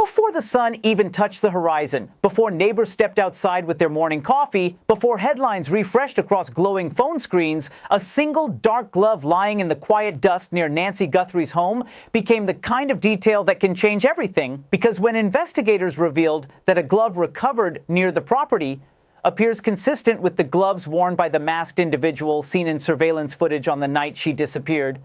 Before the sun even touched the horizon, before neighbors stepped outside with their morning coffee, before headlines refreshed across glowing phone screens, a single dark glove lying in the quiet dust near Nancy Guthrie's home became the kind of detail that can change everything, because when investigators revealed that a glove recovered near the property appears consistent with the gloves worn by the masked individual seen in surveillance footage on the night she disappeared,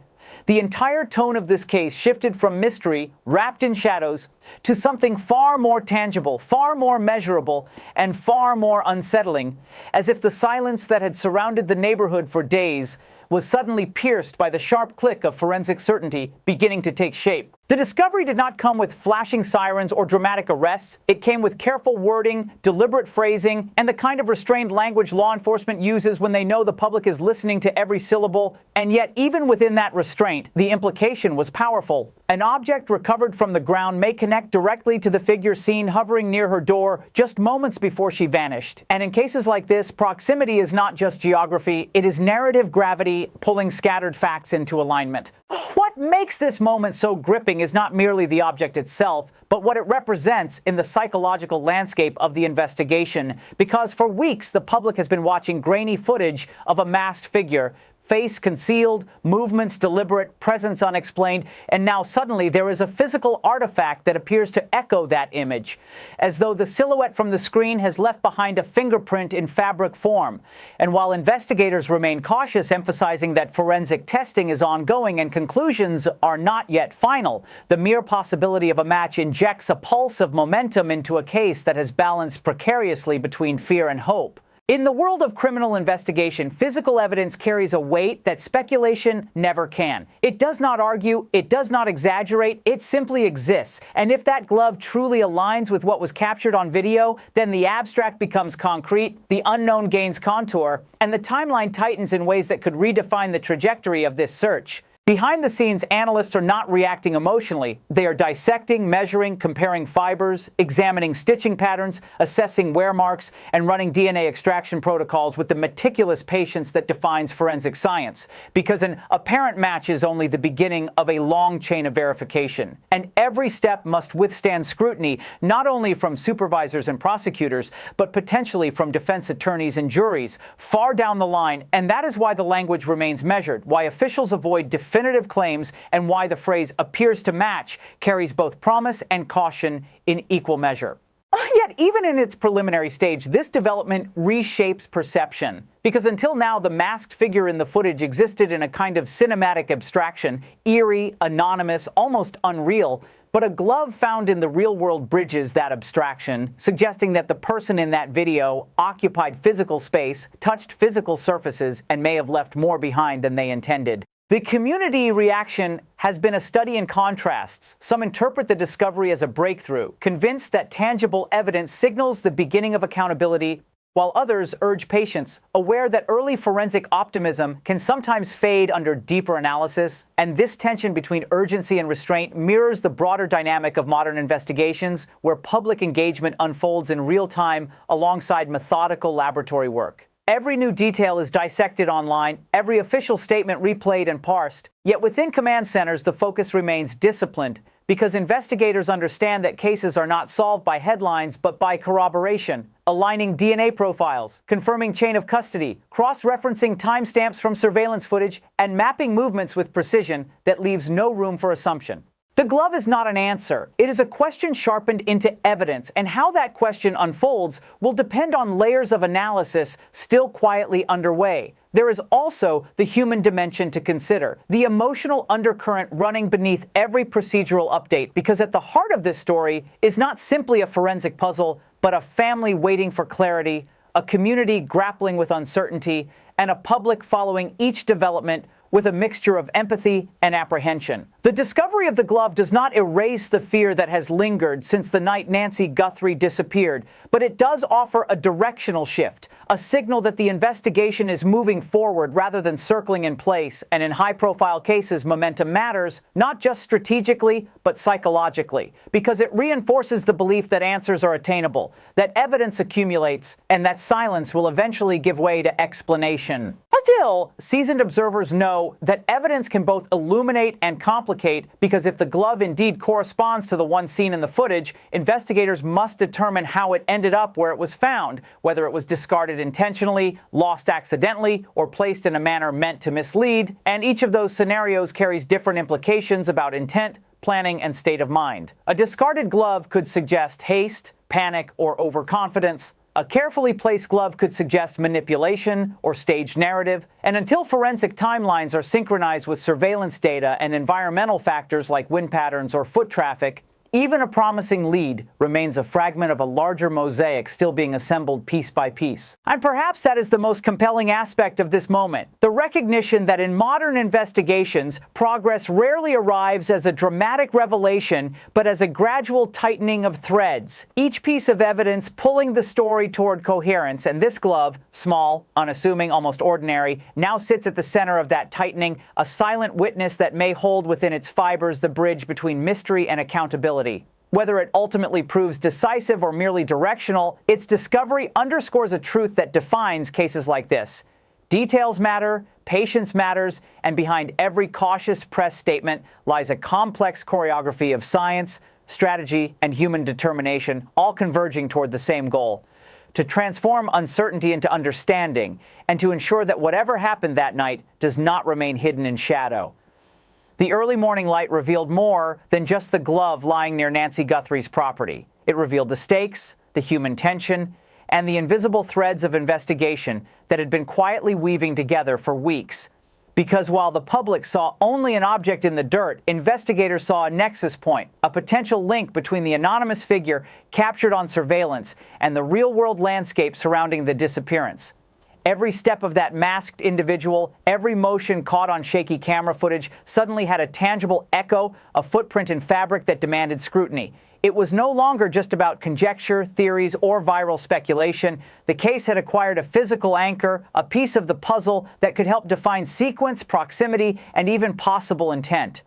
the entire tone of this case shifted from mystery, wrapped in shadows, to something far more tangible, far more measurable, and far more unsettling, as if the silence that had surrounded the neighborhood for days was suddenly pierced by the sharp click of forensic certainty beginning to take shape. The discovery did not come with flashing sirens or dramatic arrests. It came with careful wording, deliberate phrasing, and the kind of restrained language law enforcement uses when they know the public is listening to every syllable. And yet, even within that restraint, the implication was powerful. An object recovered from the ground may connect directly to the figure seen hovering near her door just moments before she vanished. And in cases like this, proximity is not just geography, it is narrative gravity pulling scattered facts into alignment. What makes this moment so gripping is not merely the object itself, but what it represents in the psychological landscape of the investigation. Because for weeks, the public has been watching grainy footage of a masked figure, face concealed, movements deliberate, presence unexplained, and now suddenly there is a physical artifact that appears to echo that image, as though the silhouette from the screen has left behind a fingerprint in fabric form. And while investigators remain cautious, emphasizing that forensic testing is ongoing and conclusions are not yet final, the mere possibility of a match injects a pulse of momentum into a case that has balanced precariously between fear and hope. In the world of criminal investigation, physical evidence carries a weight that speculation never can. It does not argue, it does not exaggerate, it simply exists. And if that glove truly aligns with what was captured on video, then the abstract becomes concrete, the unknown gains contour, and the timeline tightens in ways that could redefine the trajectory of this search. Behind the scenes, analysts are not reacting emotionally. They are dissecting, measuring, comparing fibers, examining stitching patterns, assessing wear marks, and running DNA extraction protocols with the meticulous patience that defines forensic science. Because an apparent match is only the beginning of a long chain of verification. And every step must withstand scrutiny, not only from supervisors and prosecutors, but potentially from defense attorneys and juries, far down the line. And that is why the language remains measured, why officials avoid definitive claims, and why the phrase appears to match carries both promise and caution in equal measure. Yet, even in its preliminary stage, this development reshapes perception. Because until now, the masked figure in the footage existed in a kind of cinematic abstraction, eerie, anonymous, almost unreal. But a glove found in the real world bridges that abstraction, suggesting that the person in that video occupied physical space, touched physical surfaces, and may have left more behind than they intended. The community reaction has been a study in contrasts. Some interpret the discovery as a breakthrough, convinced that tangible evidence signals the beginning of accountability, while others urge patience, aware that early forensic optimism can sometimes fade under deeper analysis. And this tension between urgency and restraint mirrors the broader dynamic of modern investigations, where public engagement unfolds in real time alongside methodical laboratory work. Every new detail is dissected online, every official statement replayed and parsed. Yet within command centers, the focus remains disciplined, because investigators understand that cases are not solved by headlines but by corroboration, aligning DNA profiles, confirming chain of custody, cross-referencing timestamps from surveillance footage, and mapping movements with precision that leaves no room for assumption. The glove is not an answer. It is a question sharpened into evidence, and how that question unfolds will depend on layers of analysis still quietly underway. There is also the human dimension to consider, the emotional undercurrent running beneath every procedural update, because at the heart of this story is not simply a forensic puzzle, but a family waiting for clarity, a community grappling with uncertainty, and a public following each development with a mixture of empathy and apprehension. The discovery of the glove does not erase the fear that has lingered since the night Nancy Guthrie disappeared, but it does offer a directional shift, a signal that the investigation is moving forward rather than circling in place. And in high-profile cases, momentum matters, not just strategically, but psychologically, because it reinforces the belief that answers are attainable, that evidence accumulates, and that silence will eventually give way to explanation. Still, seasoned observers know that evidence can both illuminate and complicate complicate because if the glove indeed corresponds to the one seen in the footage, investigators must determine how it ended up where it was found, whether it was discarded intentionally, lost accidentally, or placed in a manner meant to mislead, and each of those scenarios carries different implications about intent, planning, and state of mind. A discarded glove could suggest haste, panic, or overconfidence. A carefully placed glove could suggest manipulation or staged narrative, and until forensic timelines are synchronized with surveillance data and environmental factors like wind patterns or foot traffic, even a promising lead remains a fragment of a larger mosaic still being assembled piece by piece. And perhaps that is the most compelling aspect of this moment, the recognition that in modern investigations, progress rarely arrives as a dramatic revelation, but as a gradual tightening of threads, each piece of evidence pulling the story toward coherence, and this glove, small, unassuming, almost ordinary, now sits at the center of that tightening, a silent witness that may hold within its fibers the bridge between mystery and accountability. Whether it ultimately proves decisive or merely directional, its discovery underscores a truth that defines cases like this. Details matter, patience matters, and behind every cautious press statement lies a complex choreography of science, strategy, and human determination, all converging toward the same goal: to transform uncertainty into understanding, and to ensure that whatever happened that night does not remain hidden in shadow. The early morning light revealed more than just the glove lying near Nancy Guthrie's property. It revealed the stakes, the human tension, and the invisible threads of investigation that had been quietly weaving together for weeks. Because while the public saw only an object in the dirt, investigators saw a nexus point, a potential link between the anonymous figure captured on surveillance and the real-world landscape surrounding the disappearance. Every step of that masked individual, every motion caught on shaky camera footage suddenly had a tangible echo, a footprint in fabric that demanded scrutiny. It was no longer just about conjecture, theories, or viral speculation. The case had acquired a physical anchor, a piece of the puzzle that could help define sequence, proximity, and even possible intent.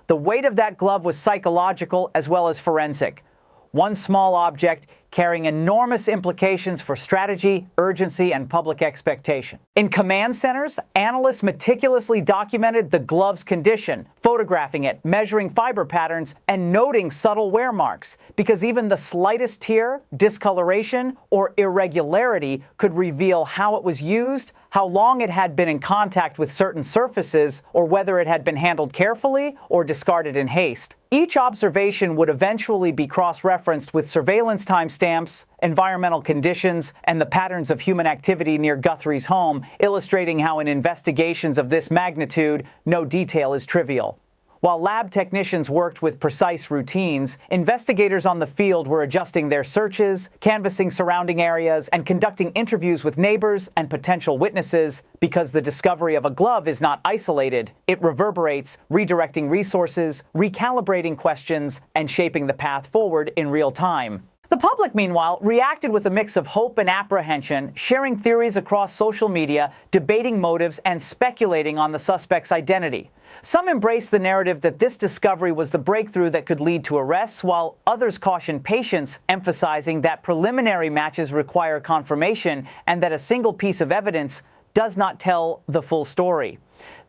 The weight of that glove was psychological as well as forensic. One small object carrying enormous implications for strategy, urgency, and public expectation. In command centers, analysts meticulously documented the glove's condition, photographing it, measuring fiber patterns, and noting subtle wear marks, because even the slightest tear, discoloration, or irregularity could reveal how it was used, how long it had been in contact with certain surfaces, or whether it had been handled carefully or discarded in haste. Each observation would eventually be cross-referenced with surveillance timestamps, environmental conditions, and the patterns of human activity near Guthrie's home, illustrating how in investigations of this magnitude, no detail is trivial. While lab technicians worked with precise routines, investigators on the field were adjusting their searches, canvassing surrounding areas, and conducting interviews with neighbors and potential witnesses, because the discovery of a glove is not isolated. It reverberates, redirecting resources, recalibrating questions, and shaping the path forward in real time. The public, meanwhile, reacted with a mix of hope and apprehension, sharing theories across social media, debating motives, and speculating on the suspect's identity. Some embraced the narrative that this discovery was the breakthrough that could lead to arrests, while others cautioned patience, emphasizing that preliminary matches require confirmation and that a single piece of evidence does not tell the full story.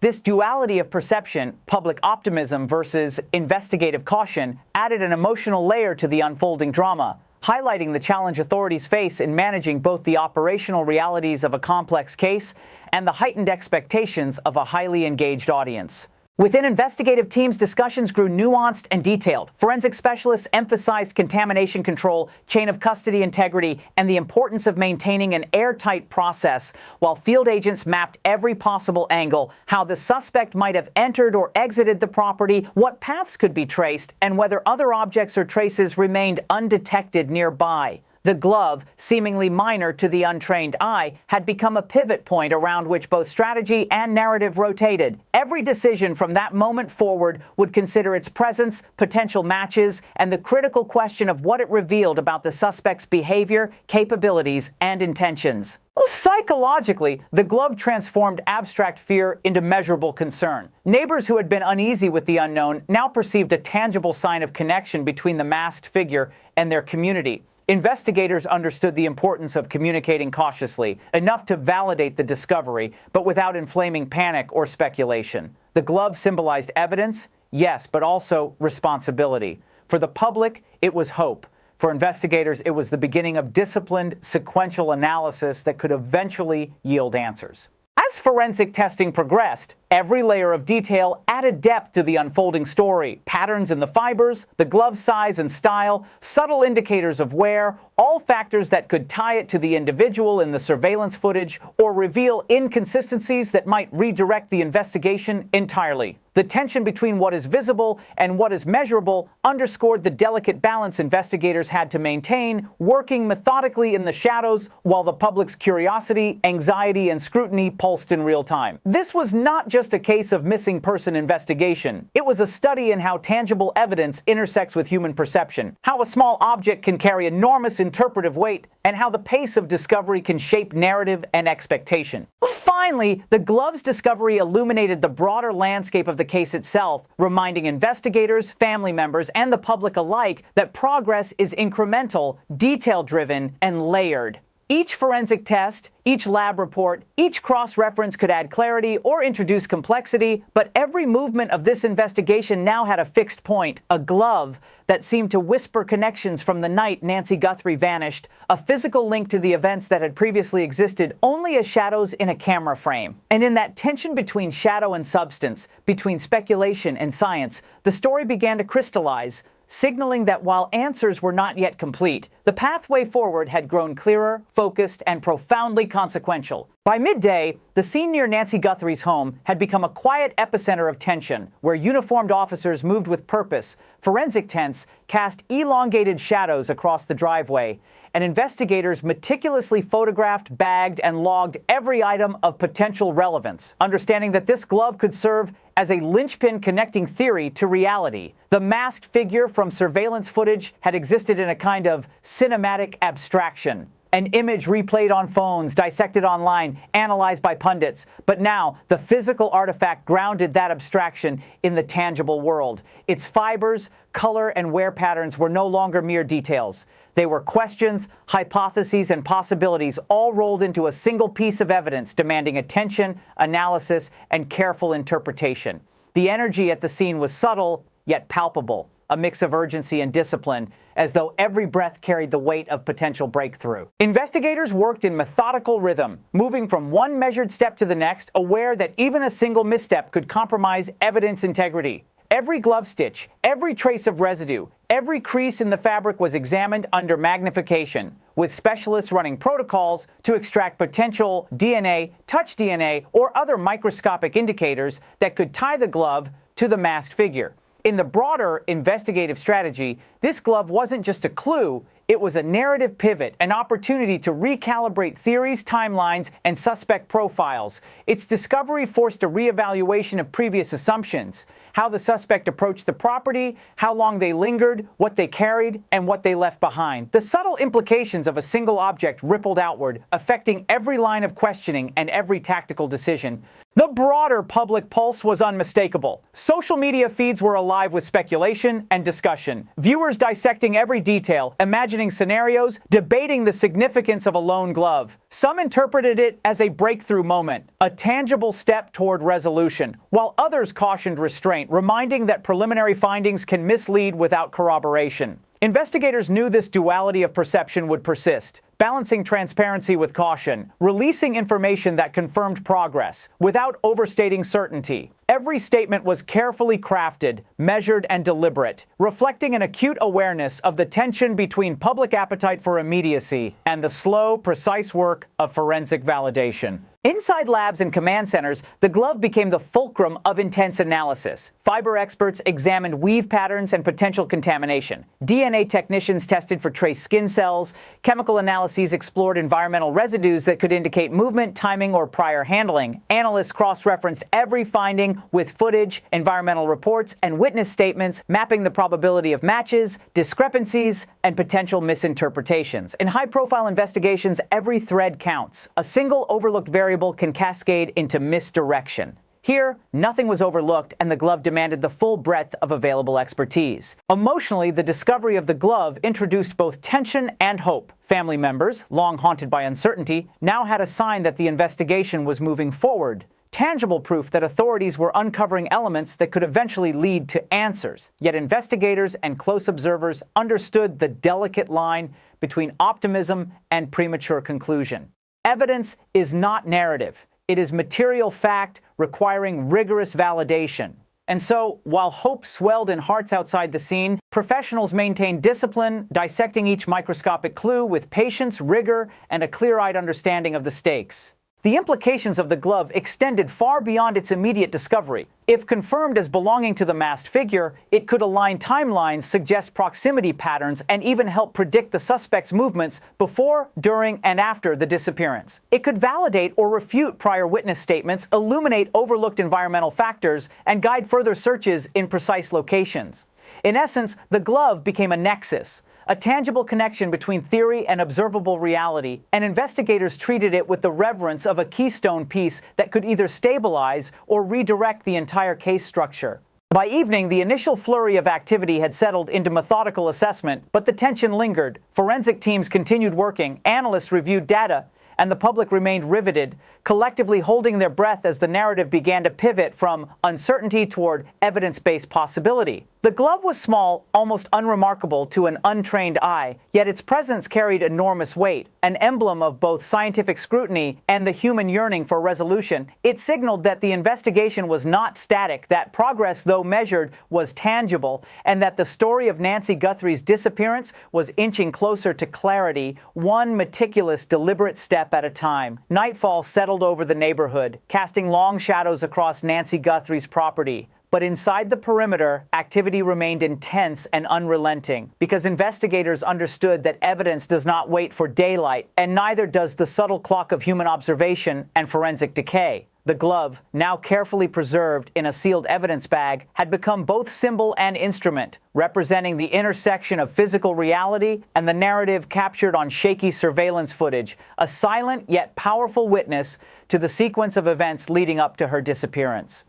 This duality of perception, public optimism versus investigative caution, added an emotional layer to the unfolding drama, highlighting the challenge authorities face in managing both the operational realities of a complex case and the heightened expectations of a highly engaged audience. Within investigative teams, discussions grew nuanced and detailed. Forensic specialists emphasized contamination control, chain of custody integrity, and the importance of maintaining an airtight process, while field agents mapped every possible angle, how the suspect might have entered or exited the property, what paths could be traced, and whether other objects or traces remained undetected nearby. The glove, seemingly minor to the untrained eye, had become a pivot point around which both strategy and narrative rotated. Every decision from that moment forward would consider its presence, potential matches, and the critical question of what it revealed about the suspect's behavior, capabilities, and intentions. Psychologically, the glove transformed abstract fear into measurable concern. Neighbors who had been uneasy with the unknown now perceived a tangible sign of connection between the masked figure and their community. Investigators understood the importance of communicating cautiously, enough to validate the discovery, but without inflaming panic or speculation. The glove symbolized evidence, yes, but also responsibility. For the public, it was hope. For investigators, it was the beginning of disciplined, sequential analysis that could eventually yield answers. As forensic testing progressed, every layer of detail added depth to the unfolding story. Patterns in the fibers, the glove size and style, subtle indicators of wear, all factors that could tie it to the individual in the surveillance footage or reveal inconsistencies that might redirect the investigation entirely. The tension between what is visible and what is measurable underscored the delicate balance investigators had to maintain, working methodically in the shadows while the public's curiosity, anxiety, and scrutiny pulsed in real time. This was not just a case of missing person investigation. It was a study in how tangible evidence intersects with human perception, how a small object can carry enormous interpretive weight, and how the pace of discovery can shape narrative and expectation. Finally, the glove's discovery illuminated the broader landscape of the case itself, reminding investigators, family members, and the public alike that progress is incremental, detail-driven, and layered. Each forensic test, each lab report, each cross-reference could add clarity or introduce complexity, but every movement of this investigation now had a fixed point, a glove that seemed to whisper connections from the night Nancy Guthrie vanished, a physical link to the events that had previously existed only as shadows in a camera frame. And in that tension between shadow and substance, between speculation and science, the story began to crystallize, signaling that while answers were not yet complete, the pathway forward had grown clearer, focused, and profoundly consequential. By midday, the scene near Nancy Guthrie's home had become a quiet epicenter of tension, where uniformed officers moved with purpose, forensic tents cast elongated shadows across the driveway, and investigators meticulously photographed, bagged, and logged every item of potential relevance, understanding that this glove could serve as a linchpin connecting theory to reality. The masked figure from surveillance footage had existed in a kind of cinematic abstraction. An image replayed on phones, dissected online, analyzed by pundits. But now, the physical artifact grounded that abstraction in the tangible world. Its fibers, color, and wear patterns were no longer mere details. They were questions, hypotheses, and possibilities all rolled into a single piece of evidence demanding attention, analysis, and careful interpretation. The energy at the scene was subtle, yet palpable, a mix of urgency and discipline, as though every breath carried the weight of potential breakthrough. Investigators worked in methodical rhythm, moving from one measured step to the next, aware that even a single misstep could compromise evidence integrity. Every glove stitch, every trace of residue, every crease in the fabric was examined under magnification, with specialists running protocols to extract potential DNA, touch DNA, or other microscopic indicators that could tie the glove to the masked figure. In the broader investigative strategy, this glove wasn't just a clue, it was a narrative pivot, an opportunity to recalibrate theories, timelines, and suspect profiles. Its discovery forced a reevaluation of previous assumptions, how the suspect approached the property, how long they lingered, what they carried, and what they left behind. The subtle implications of a single object rippled outward, affecting every line of questioning and every tactical decision. The broader public pulse was unmistakable. Social media feeds were alive with speculation and discussion. Viewers dissecting every detail, imagining scenarios, debating the significance of a lone glove. Some interpreted it as a breakthrough moment, a tangible step toward resolution, while others cautioned restraint, reminding that preliminary findings can mislead without corroboration. Investigators knew this duality of perception would persist, balancing transparency with caution, releasing information that confirmed progress without overstating certainty. Every statement was carefully crafted, measured, and deliberate, reflecting an acute awareness of the tension between public appetite for immediacy and the slow, precise work of forensic validation. Inside labs and command centers, the glove became the fulcrum of intense analysis. Fiber experts examined weave patterns and potential contamination. DNA technicians tested for trace skin cells. Chemical analyses explored environmental residues that could indicate movement, timing, or prior handling. Analysts cross-referenced every finding with footage, environmental reports, and witness statements, mapping the probability of matches, discrepancies, and potential misinterpretations. In high-profile investigations, every thread counts. A single overlooked variable can cascade into misdirection. Here, nothing was overlooked, and the glove demanded the full breadth of available expertise. Emotionally, the discovery of the glove introduced both tension and hope. Family members, long haunted by uncertainty, now had a sign that the investigation was moving forward. tangible proof that authorities were uncovering elements that could eventually lead to answers. Yet investigators and close observers understood the delicate line between optimism and premature conclusion. Evidence is not narrative. It is material fact requiring rigorous validation. And so, while hope swelled in hearts outside the scene, professionals maintained discipline, dissecting each microscopic clue with patience, rigor, and a clear-eyed understanding of the stakes. The implications of the glove extended far beyond its immediate discovery. If confirmed as belonging to the masked figure, it could align timelines, suggest proximity patterns, and even help predict the suspect's movements before, during, and after the disappearance. It could validate or refute prior witness statements, illuminate overlooked environmental factors, and guide further searches in precise locations. In essence, the glove became a nexus, a tangible connection between theory and observable reality, and investigators treated it with the reverence of a keystone piece that could either stabilize or redirect the entire case structure. By evening, the initial flurry of activity had settled into methodical assessment, but the tension lingered. Forensic teams continued working, analysts reviewed data, and the public remained riveted, collectively holding their breath as the narrative began to pivot from uncertainty toward evidence-based possibility. The glove was small, almost unremarkable to an untrained eye, yet its presence carried enormous weight, an emblem of both scientific scrutiny and the human yearning for resolution. It signaled that the investigation was not static, that progress, though measured, was tangible, and that the story of Nancy Guthrie's disappearance was inching closer to clarity, one meticulous, deliberate step at a time. Nightfall settled over the neighborhood, casting long shadows across Nancy Guthrie's property. But inside the perimeter, activity remained intense and unrelenting, because investigators understood that evidence does not wait for daylight, and neither does the subtle clock of human observation and forensic decay. The glove, now carefully preserved in a sealed evidence bag, had become both symbol and instrument, representing the intersection of physical reality and the narrative captured on shaky surveillance footage, a silent yet powerful witness to the sequence of events leading up to her disappearance.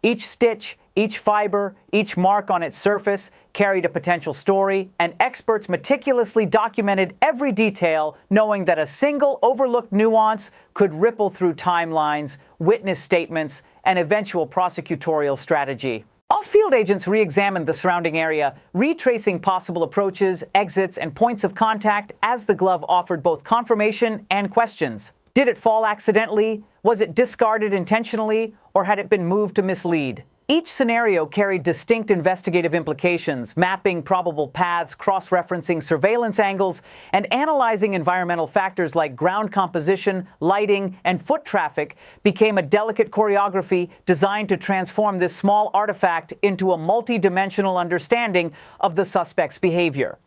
Each stitch, each fiber, each mark on its surface carried a potential story, and experts meticulously documented every detail, knowing that a single overlooked nuance could ripple through timelines, witness statements, and eventual prosecutorial strategy. All field agents re-examined the surrounding area, retracing possible approaches, exits, and points of contact as the glove offered both confirmation and questions. Did it fall accidentally? Was it discarded intentionally? Or had it been moved to mislead? Each scenario carried distinct investigative implications, mapping probable paths, cross-referencing surveillance angles, and analyzing environmental factors like ground composition, lighting, and foot traffic became a delicate choreography designed to transform this small artifact into a multi-dimensional understanding of the suspect's behavior.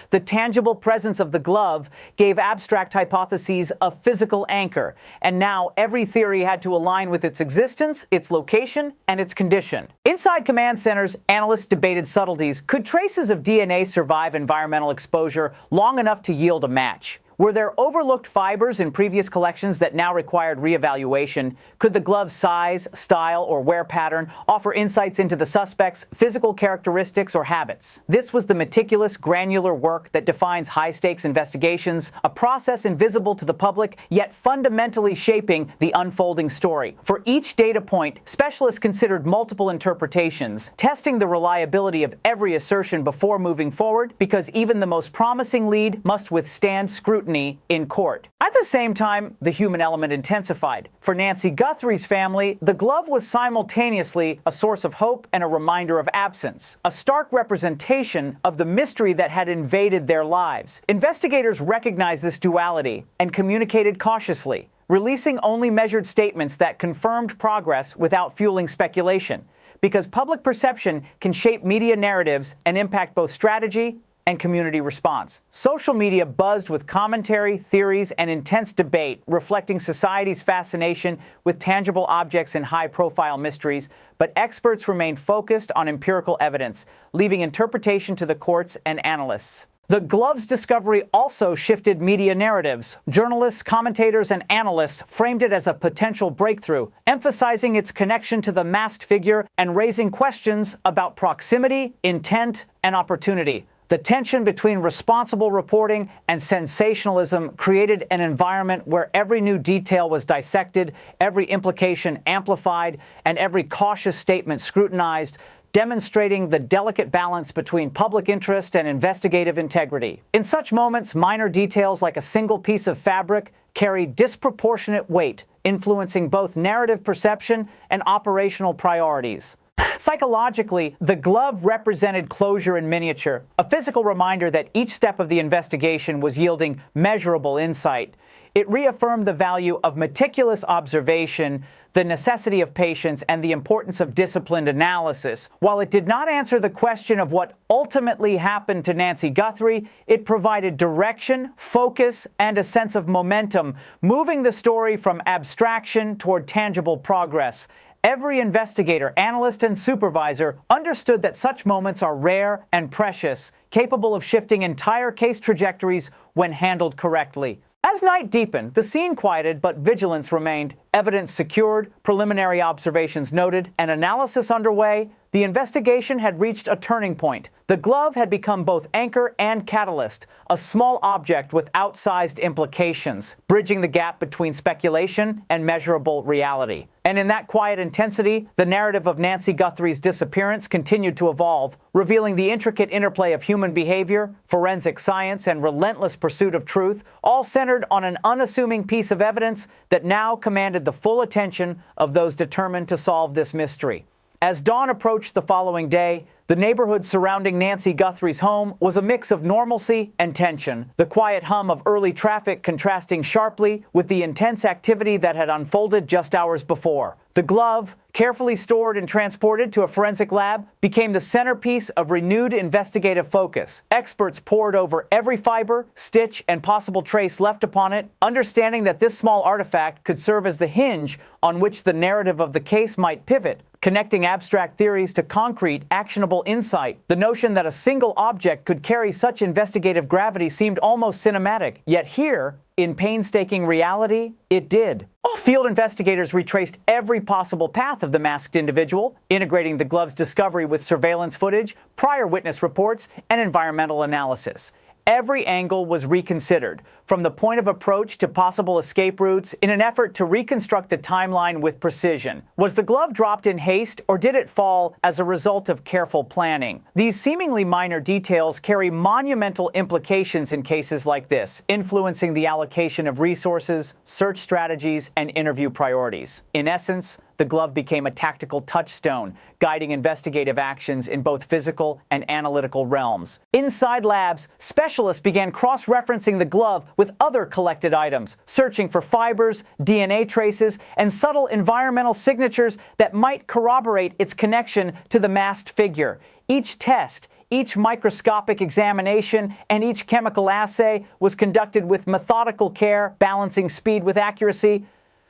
The tangible presence of the glove gave abstract hypotheses a physical anchor, and now every theory had to align with its existence, its location, and its condition. Inside command centers, analysts debated subtleties. Could traces of DNA survive environmental exposure long enough to yield a match? Were there overlooked fibers in previous collections that now required reevaluation? Could the glove's size, style, or wear pattern offer insights into the suspect's physical characteristics or habits? This was the meticulous, granular work that defines high-stakes investigations, a process invisible to the public, yet fundamentally shaping the unfolding story. For each data point, specialists considered multiple interpretations, testing the reliability of every assertion before moving forward, because even the most promising lead must withstand scrutiny in court. At the same time, the human element intensified. For Nancy Guthrie's family, the glove was simultaneously a source of hope and a reminder of absence, a stark representation of the mystery that had invaded their lives. Investigators recognized this duality and communicated cautiously, releasing only measured statements that confirmed progress without fueling speculation, because public perception can shape media narratives and impact both strategy and community response. Social media buzzed with commentary, theories, and intense debate, reflecting society's fascination with tangible objects and high-profile mysteries, but experts remained focused on empirical evidence, leaving interpretation to the courts and analysts. The glove's discovery also shifted media narratives. Journalists, commentators, and analysts framed it as a potential breakthrough, emphasizing its connection to the masked figure and raising questions about proximity, intent, and opportunity. The tension between responsible reporting and sensationalism created an environment where every new detail was dissected, every implication amplified, and every cautious statement scrutinized, demonstrating the delicate balance between public interest and investigative integrity. In such moments, minor details like a single piece of fabric carry disproportionate weight, influencing both narrative perception and operational priorities. Psychologically, the glove represented closure in miniature, a physical reminder that each step of the investigation was yielding measurable insight. It reaffirmed the value of meticulous observation, the necessity of patience, and the importance of disciplined analysis. While it did not answer the question of what ultimately happened to Nancy Guthrie, it provided direction, focus, and a sense of momentum, moving the story from abstraction toward tangible progress. Every investigator, analyst, and supervisor understood that such moments are rare and precious, capable of shifting entire case trajectories when handled correctly. As night deepened, the scene quieted, but vigilance remained. Evidence secured, preliminary observations noted, and analysis underway. The investigation had reached a turning point. The glove had become both anchor and catalyst, a small object with outsized implications, bridging the gap between speculation and measurable reality. And in that quiet intensity, the narrative of Nancy Guthrie's disappearance continued to evolve, revealing the intricate interplay of human behavior, forensic science, and relentless pursuit of truth, all centered on an unassuming piece of evidence that now commanded the full attention of those determined to solve this mystery. As dawn approached the following day, the neighborhood surrounding Nancy Guthrie's home was a mix of normalcy and tension, the quiet hum of early traffic contrasting sharply with the intense activity that had unfolded just hours before. The glove, carefully stored and transported to a forensic lab, became the centerpiece of renewed investigative focus. Experts pored over every fiber, stitch, and possible trace left upon it, understanding that this small artifact could serve as the hinge on which the narrative of the case might pivot, connecting abstract theories to concrete, actionable insight. The notion that a single object could carry such investigative gravity seemed almost cinematic. Yet here, in painstaking reality, it did. Field investigators retraced every possible path of the masked individual, integrating the glove's discovery with surveillance footage, prior witness reports, and environmental analysis. Every angle was reconsidered, from the point of approach to possible escape routes, in an effort to reconstruct the timeline with precision. Was the glove dropped in haste, or did it fall as a result of careful planning? These seemingly minor details carry monumental implications in cases like this, influencing the allocation of resources, search strategies, and interview priorities. In essence, the glove became a tactical touchstone, guiding investigative actions in both physical and analytical realms. Inside labs, specialists began cross-referencing the glove with other collected items, searching for fibers, DNA traces, and subtle environmental signatures that might corroborate its connection to the masked figure. Each test, each microscopic examination, and each chemical assay was conducted with methodical care, balancing speed with accuracy.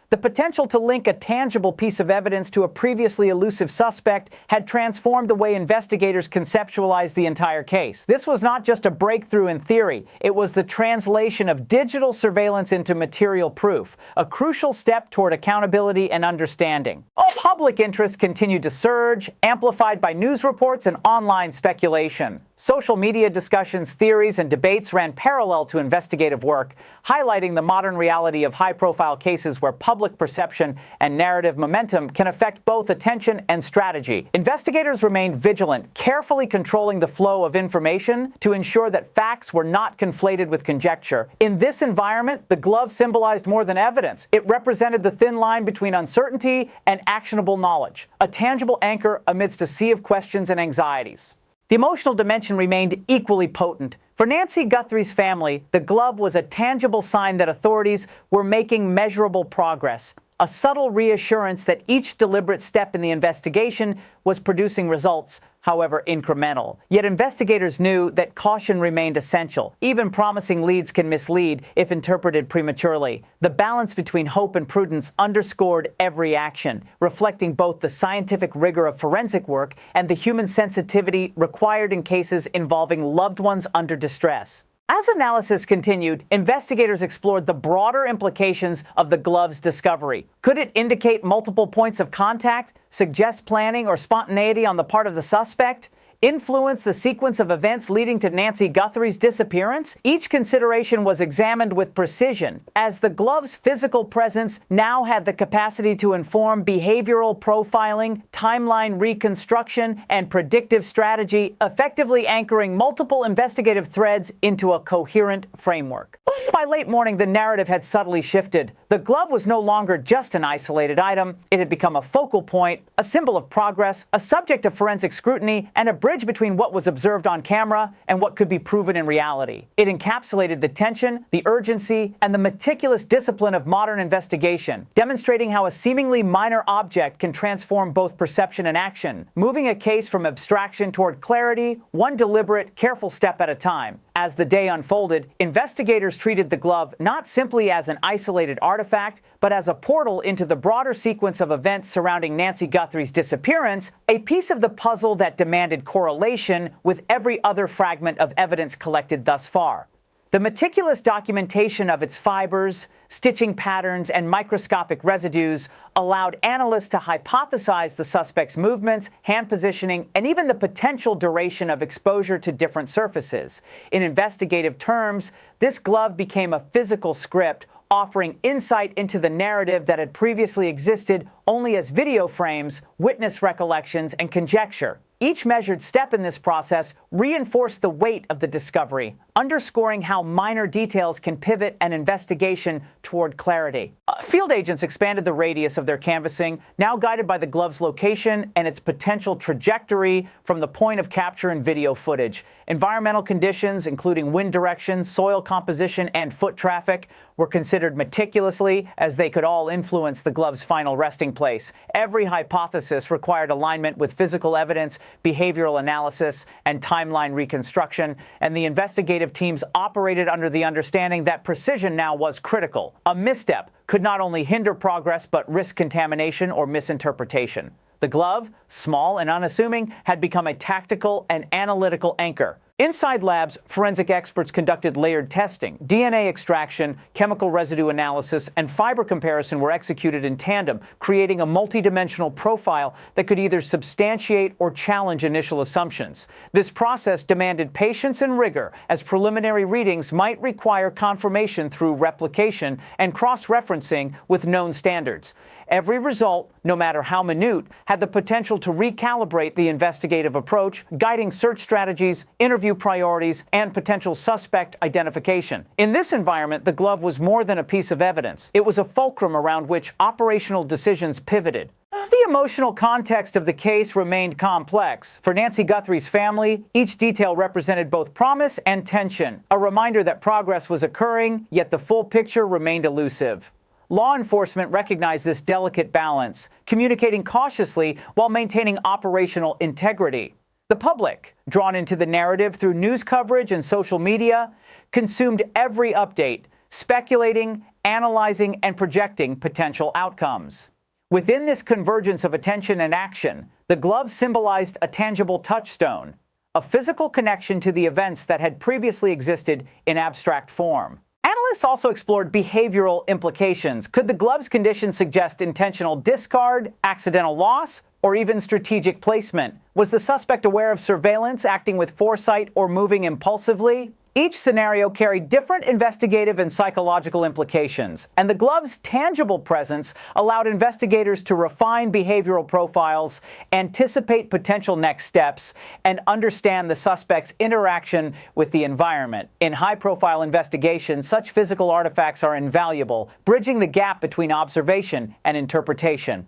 The potential to link a tangible piece of evidence to a previously elusive suspect had transformed the way investigators conceptualized the entire case. This was not just a breakthrough in theory. It was the translation of digital surveillance into material proof, a crucial step toward accountability and understanding. Public interest continued to surge, amplified by news reports and online speculation. Social media discussions, theories, and debates ran parallel to investigative work, highlighting the modern reality of high-profile cases where public perception and narrative momentum can affect both attention and strategy. Investigators remained vigilant, carefully controlling the flow of information to ensure that facts were not conflated with conjecture. In this environment, the glove symbolized more than evidence. It represented the thin line between uncertainty and actionable knowledge, a tangible anchor amidst a sea of questions and anxieties. The emotional dimension remained equally potent. For Nancy Guthrie's family, the glove was a tangible sign that authorities were making measurable progress, a subtle reassurance that each deliberate step in the investigation was producing results, however incremental. Yet investigators knew that caution remained essential. Even promising leads can mislead if interpreted prematurely. The balance between hope and prudence underscored every action, reflecting both the scientific rigor of forensic work and the human sensitivity required in cases involving loved ones under distress. As analysis continued, investigators explored the broader implications of the glove's discovery. Could it indicate multiple points of contact, suggest planning or spontaneity on the part of the suspect? influence the sequence of events leading to Nancy Guthrie's disappearance? Each consideration was examined with precision, as the glove's physical presence now had the capacity to inform behavioral profiling, timeline reconstruction, and predictive strategy, effectively anchoring multiple investigative threads into a coherent framework. By late morning, the narrative had subtly shifted. The glove was no longer just an isolated item. It had become a focal point, a symbol of progress, a subject of forensic scrutiny, and a bridge between what was observed on camera and what could be proven in reality. It encapsulated the tension, the urgency, and the meticulous discipline of modern investigation, demonstrating how a seemingly minor object can transform both perception and action, moving a case from abstraction toward clarity, one deliberate, careful step at a time. As the day unfolded, investigators treated the glove not simply as an isolated artifact, but as a portal into the broader sequence of events surrounding Nancy Guthrie's disappearance, a piece of the puzzle that demanded correlation with every other fragment of evidence collected thus far. The meticulous documentation of its fibers, stitching patterns, and microscopic residues allowed analysts to hypothesize the suspect's movements, hand positioning, and even the potential duration of exposure to different surfaces. In investigative terms, this glove became a physical script, offering insight into the narrative that had previously existed only as video frames, witness recollections, and conjecture. Each measured step in this process reinforced the weight of the discovery, underscoring how minor details can pivot an investigation toward clarity. Field agents expanded the radius of their canvassing, now guided by the glove's location and its potential trajectory from the point of capture in video footage. Environmental conditions, including wind direction, soil composition, and foot traffic, were considered meticulously, as they could all influence the glove's final resting place. Every hypothesis required alignment with physical evidence, behavioral analysis, and timeline reconstruction, and the investigative teams operated under the understanding that precision now was critical. A misstep could not only hinder progress but risk contamination or misinterpretation. The glove, small and unassuming, had become a tactical and analytical anchor. Inside labs, forensic experts conducted layered testing. DNA extraction, chemical residue analysis, and fiber comparison were executed in tandem, creating a multidimensional profile that could either substantiate or challenge initial assumptions. This process demanded patience and rigor, as preliminary readings might require confirmation through replication and cross-referencing with known standards. Every result, no matter how minute, had the potential to recalibrate the investigative approach, guiding search strategies, interview priorities, and potential suspect identification. In this environment, the glove was more than a piece of evidence. It was a fulcrum around which operational decisions pivoted. The emotional context of the case remained complex. For Nancy Guthrie's family, each detail represented both promise and tension, a reminder that progress was occurring, yet the full picture remained elusive. Law enforcement recognized this delicate balance, communicating cautiously while maintaining operational integrity. The public, drawn into the narrative through news coverage and social media, consumed every update, speculating, analyzing, and projecting potential outcomes. Within this convergence of attention and action, the glove symbolized a tangible touchstone, a physical connection to the events that had previously existed in abstract form. Analysts also explored behavioral implications. Could the glove's condition suggest intentional discard, accidental loss, or even strategic placement? Was the suspect aware of surveillance, acting with foresight, or moving impulsively? Each scenario carried different investigative and psychological implications, and the glove's tangible presence allowed investigators to refine behavioral profiles, anticipate potential next steps, and understand the suspect's interaction with the environment. In high-profile investigations, such physical artifacts are invaluable, bridging the gap between observation and interpretation.